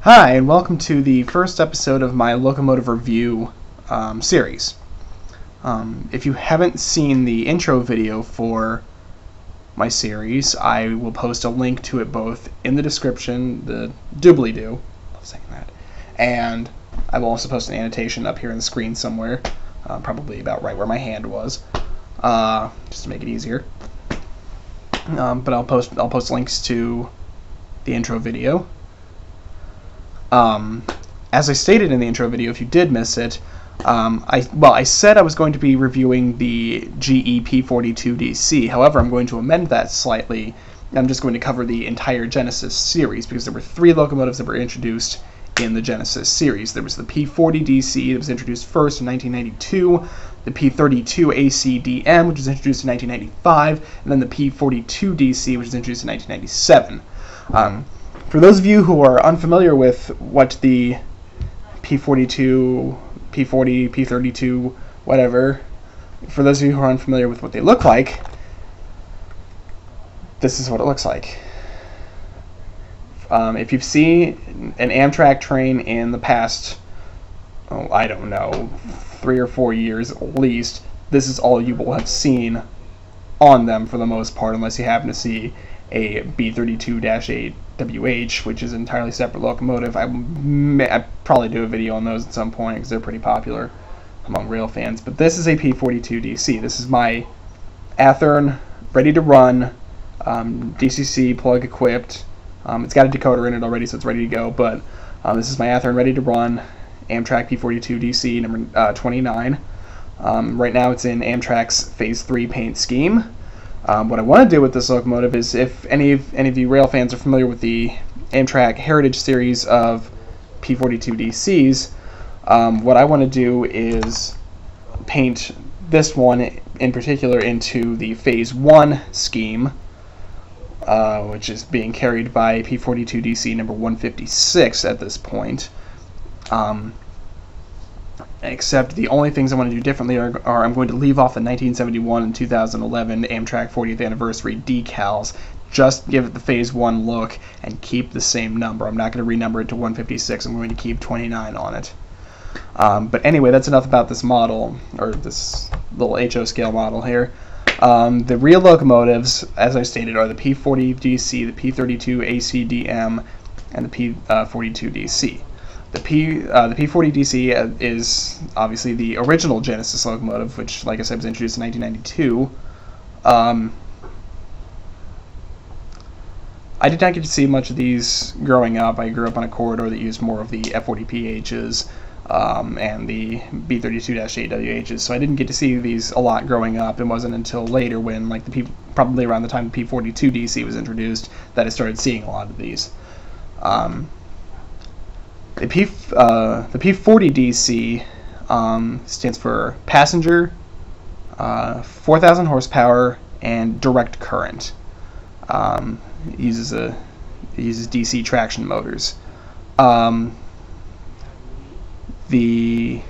Hi, and welcome to the first episode of my Locomotive review series. If you haven't seen the intro video for my series, I will post a link to it both in the description, the doobly-doo, love saying that, and I will also post an annotation up here on the screen somewhere, probably about right where my hand was, just to make it easier. But I'll post links to the intro video. As I stated in the intro video, if you did miss it, I said I was going to be reviewing the GE P42DC. However, I'm going to amend that slightly. I'm just going to cover the entire Genesis series because there were 3 locomotives that were introduced in the Genesis series. There was the P40DC that was introduced first in 1992, the P32 ACDM, which was introduced in 1995, and then the P42DC, which was introduced in 1997. For those of you who are unfamiliar with what the P42, P40, P32, whatever, for those of you who are unfamiliar with what they look like, this is what it looks like. If you've seen an Amtrak train in the past, I don't know, 3 or 4 years at least, this is all you will have seen on them for the most part, unless you happen to see a B32-8WH, which is an entirely separate locomotive. I probably do a video on those at some point because they're pretty popular among rail fans. But this is a P42DC. This is my Athearn, ready to run, DCC plug equipped. It's got a decoder in it already, so it's ready to go. But this is my Athearn ready to run Amtrak P42DC number 29. Right now it's in Amtrak's Phase 3 paint scheme. What I want to do with this locomotive is, if any of you rail fans are familiar with the Amtrak Heritage series of P42DCs, what I want to do is paint this one in particular into the Phase 1 scheme, which is being carried by P42DC number 156 at this point. Except the only things I want to do differently are I'm going to leave off the 1971 and 2011 Amtrak 40th anniversary decals, just give it the Phase 1 look, and keep the same number. I'm not going to renumber it to 156, I'm going to keep 29 on it. But anyway, that's enough about this model, or this little HO scale model here. The real locomotives, as I stated, are the P40DC, the P32 ACDM, and the P42DC. The P40DC is obviously the original Genesis locomotive, which, like I said, was introduced in 1992. I did not get to see much of these growing up. I grew up on a corridor that used more of the F40PHs and the B32-8WHs, so I didn't get to see these a lot growing up. It wasn't until later, when probably around the time the P42DC was introduced, that I started seeing a lot of these. The P40DC stands for passenger, 4,000 horsepower, and direct current. It uses DC traction motors. The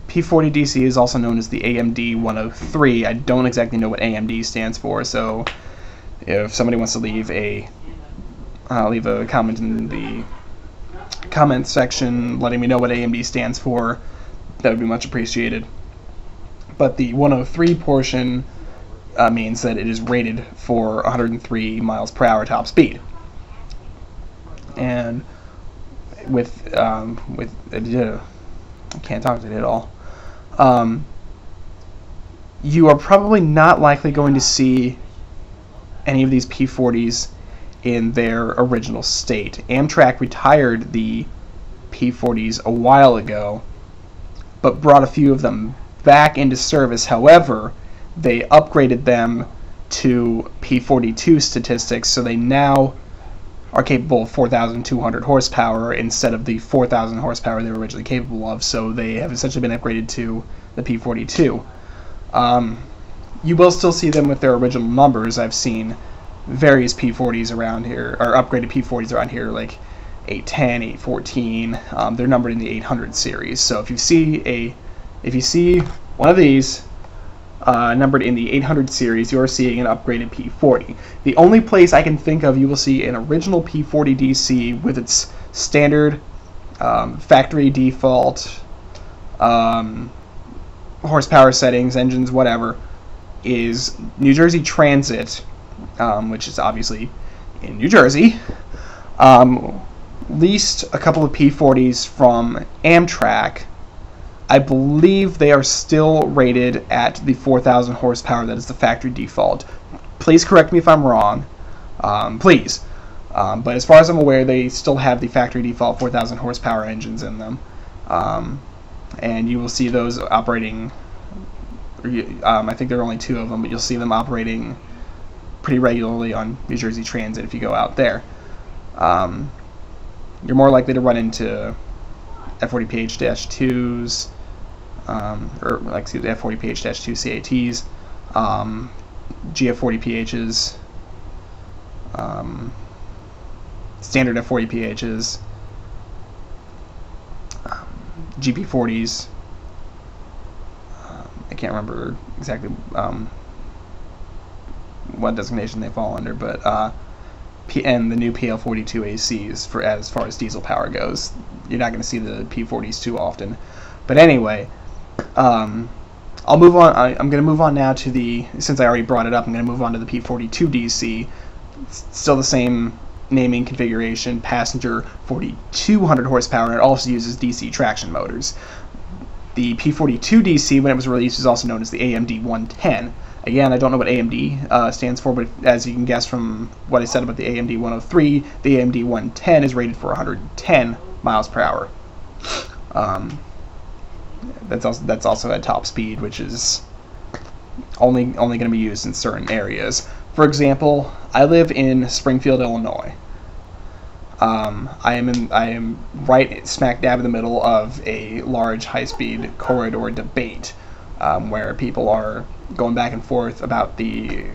P40DC is also known as the AMD 103. I don't exactly know what AMD stands for, so if somebody wants to leave a comment in the comment section letting me know what AMD stands for, that would be much appreciated. But the 103 portion means that it is rated for 103 miles per hour top speed. And with I can't talk today at all. You are probably not likely going to see any of these P40s in their original state. Amtrak retired the P40s a while ago, but brought a few of them back into service. However, they upgraded them to P42 statistics, so they now are capable of 4,200 horsepower instead of the 4,000 horsepower they were originally capable of, so they have essentially been upgraded to the P42. You will still see them with their original numbers. I've seen various P40s around here, or upgraded P40s around here, like 810, 814. They're numbered in the 800 series. So if you see one of these, numbered in the 800 series, you're seeing an upgraded P40. The only place I can think of you will see an original P40 DC with its standard factory default horsepower settings, engines, whatever, is New Jersey Transit, which is obviously in New Jersey. Leased a couple of P40s from Amtrak. I believe they are still rated at the 4,000 horsepower that is the factory default. Please correct me if I'm wrong, please. But as far as I'm aware, they still have the factory default 4,000 horsepower engines in them. And you will see those operating, I think there are only 2 of them, but you'll see them operating pretty regularly on New Jersey Transit if you go out there. You're more likely to run into F40PH-2s, or excuse me, F40PH-2 CATs, GF40PHs, standard F40PHs, GP40s. I can't remember exactly what designation they fall under, but and the new PL42 ACs as far as diesel power goes. You're not going to see the P40s too often. But anyway, I'll move on. I'm going to move on now to the, since I already brought it up, I'm going to move on to the P42 DC. It's still the same naming configuration, passenger 4,200 horsepower, and it also uses DC traction motors. The P42 DC, when it was released, is also known as the AMD 110. Again, I don't know what AMD stands for, but as you can guess from what I said about the AMD 103, the AMD 110 is rated for 110 miles per hour. That's also at top speed, which is only going to be used in certain areas. For example, I live in Springfield, Illinois. I am right smack dab in the middle of a large high-speed corridor debate, where people are going back and forth about the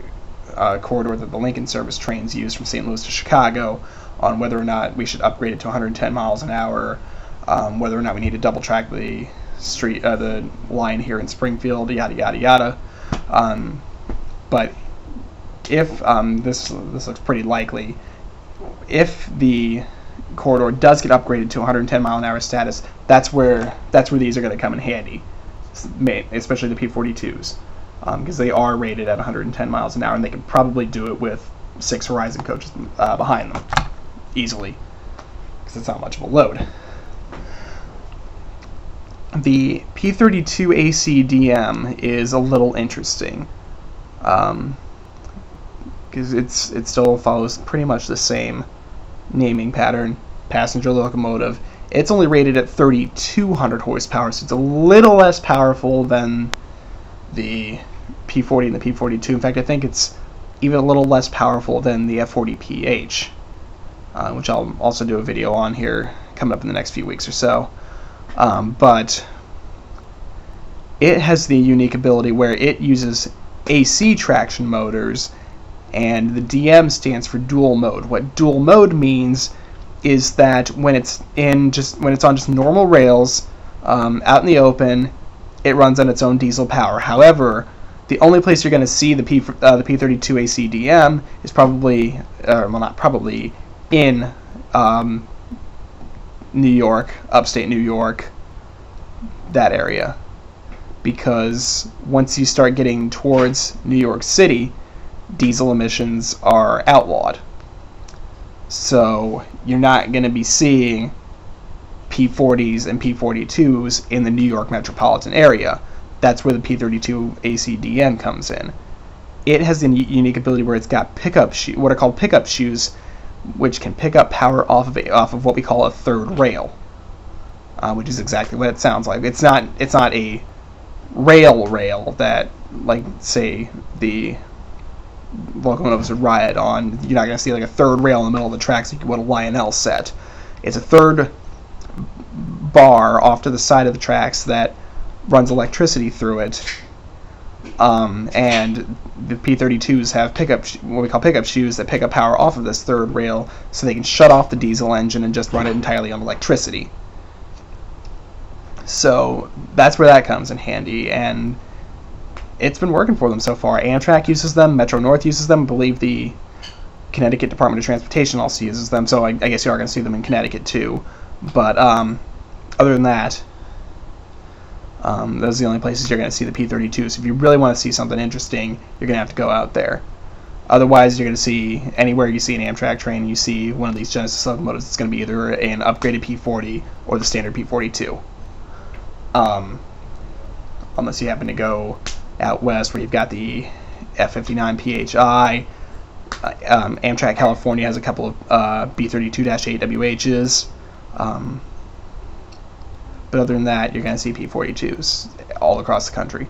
corridor that the Lincoln Service trains use from St. Louis to Chicago, on whether or not we should upgrade it to 110 miles an hour, whether or not we need to double track the line here in Springfield, yada yada yada. But if this looks pretty likely, if the corridor does get upgraded to 110 mile an hour status, that's where these are going to come in handy, especially the P42s, because they are rated at 110 miles an hour, and they can probably do it with 6 Horizon coaches behind them easily, because it's not much of a load. The P32 AC DM is a little interesting, because it still follows pretty much the same naming pattern, passenger locomotive. It's only rated at 3,200 horsepower, so it's a little less powerful than the P40 and the P42. In fact, I think it's even a little less powerful than the F40PH, which I'll also do a video on here coming up in the next few weeks or so. But it has the unique ability where it uses AC traction motors, and the DM stands for dual mode. What dual mode means is that when it's on just normal rails out in the open, it runs on its own diesel power. However, the only place you're going to see the P32 AC DM is probably, well, not probably, in New York, upstate New York, that area, because once you start getting towards New York City, diesel emissions are outlawed. So you're not going to be seeing P40s and P42s in the New York metropolitan area. That's where the P32 ACDM comes in. It has the unique ability where it's got what are called pickup shoes, which can pick up power off of what we call a third rail, which is exactly what it sounds like. It's not a rail that, like, say, the locomotives would ride on. You're not going to see like a third rail in the middle of the tracks like you would a Lionel set. It's a third bar off to the side of the tracks that runs electricity through it, and the P32s have what we call pickup shoes that pick up power off of this third rail, so they can shut off the diesel engine and just run it entirely on electricity. So that's where that comes in handy, and it's been working for them so far. Amtrak uses them, Metro North uses them, I believe the Connecticut Department of Transportation also uses them, so I guess you are going to see them in Connecticut too. But other than that, those are the only places you're going to see the P-32. So if you really want to see something interesting, you're going to have to go out there. Otherwise, you're going to see, anywhere you see an Amtrak train, you see one of these Genesis locomotives, it's going to be either an upgraded P-40 or the standard P-42. Unless you happen to go out west where you've got the F-59 PHI. Amtrak California has a couple of B-32-8WHs. But other than that, you're going to see P-42s all across the country.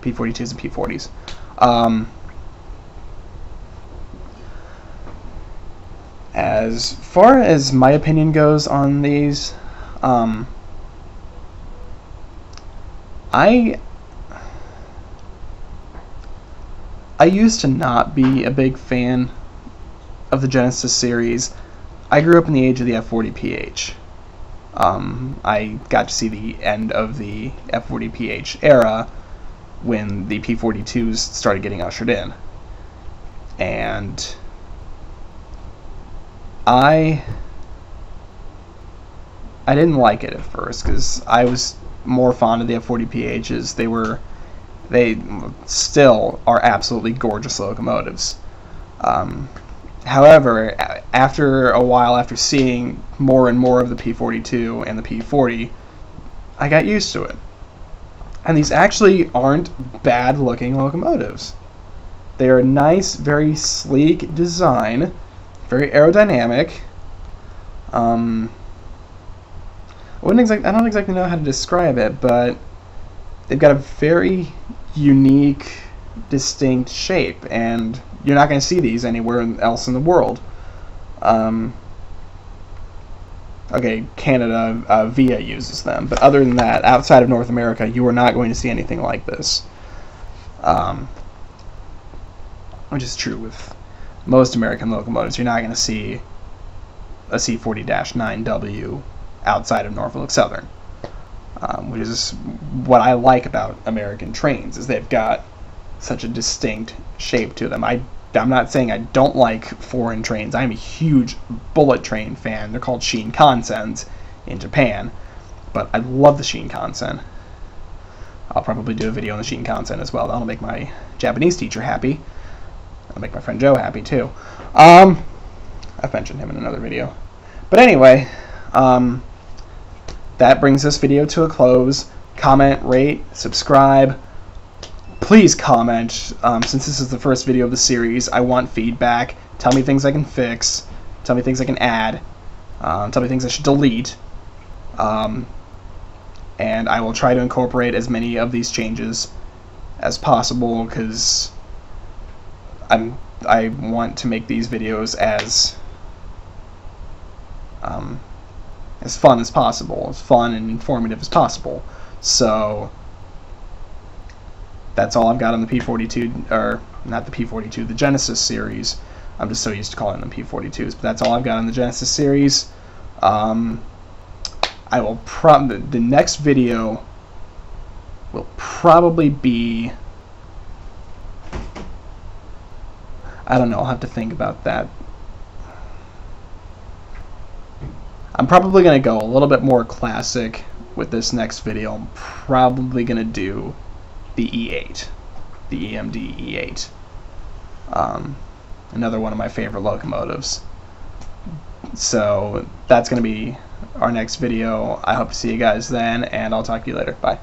P-42s and P-40s. As far as my opinion goes on these, I used to not be a big fan of the Genesis series. I grew up in the age of the F40PH. I got to see the end of the F40PH era when the P-42s started getting ushered in. And I didn't like it at first because I was more fond of the F40PHs. They still are absolutely gorgeous locomotives. However, after a while, after seeing more and more of the P-42 and the P-40, I got used to it. And these actually aren't bad-looking locomotives. They are a nice, very sleek design, very aerodynamic. I don't exactly know how to describe it, but they've got a very unique, distinct shape, and you're not going to see these anywhere else in the world. Okay, Canada, VIA uses them, but other than that, outside of North America, you are not going to see anything like this. Which is true with most American locomotives. You're not going to see a C40-9W outside of Norfolk Southern, which is what I like about American trains, is they've got such a distinct shape to them. I'm not saying I don't like foreign trains. I'm a huge bullet train fan. They're called Shinkansens in Japan, but I love the Shinkansen. I'll probably do a video on the Shinkansen as well. That'll make my Japanese teacher happy. That'll make my friend Joe happy too. I've mentioned him in another video. But anyway, that brings this video to a close. Comment, rate, subscribe. Please comment, since this is the first video of the series. I want feedback. Tell me things I can fix. Tell me things I can add. Tell me things I should delete. And I will try to incorporate as many of these changes as possible, because I want to make these videos as fun as possible, as fun and informative as possible. So that's all I've got on the P-42, or not the P-42, the Genesis series. I'm just so used to calling them P-42s, but that's all I've got on the Genesis series. I will the next video will probably be, I don't know, I'll have to think about that. I'm probably going to go a little bit more classic with this next video. I'm probably going to do the E8, the EMD E8. Another one of my favorite locomotives. So that's going to be our next video. I hope to see you guys then, and I'll talk to you later. Bye.